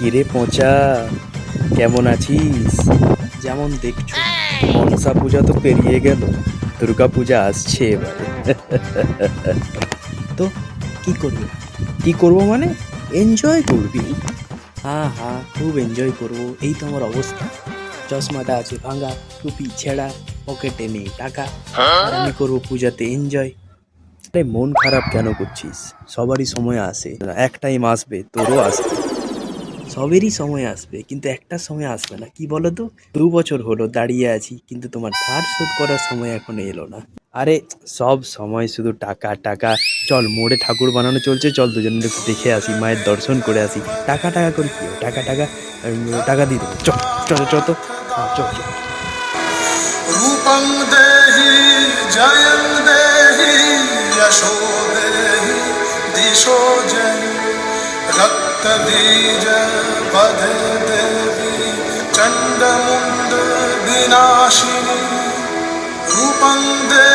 কিরে পচা, কেমন আছিস? যেমন দেখছো মনসা পূজা তো পেরিয়ে গেল, দুর্গা পূজা আসছে এবারে। তো কি করবো? কি করবো মানে এনজয় করবি? হ্যাঁ হ্যাঁ, খুব এনজয় করবো। এই তো আমার অবস্থা, চশমাটা আছে ভাঙা, টুপি ছেঁড়া, পকেটে নেই টাকা, আর আমি করবো পূজাতে এনজয়। আরে মন খারাপ কেন করছিস? সবারই সময় আসে, এক টাইম আসবে, তোরও আসবে, সবেরই সময় আসবে, কিন্তু একটা সময় আসবে না, কি বলো তো? 2 বছর হলো দাঁড়িয়ে আছি, কিন্তু তোমার ধার শোধ করার সময় এখনো এলো না। আরে সব সময় শুধু টাকা টাকা। চল, মোড়ে ঠাকুর বানানো চলছে, চল দুজনে একটু দেখে আসি, মায়ের দর্শন করে আসি। টাকা টাকা করে কি হবে? টাকা টাকা টাকা দিয়ে দেবো, চল চল চল তো। হ্যাঁ চল চল। रूपं देहि जयं देहि यशो देहि दिशो जय रक्तबीज वधे देवी चण्डमुण्ड विनाशिनी रूपं देहि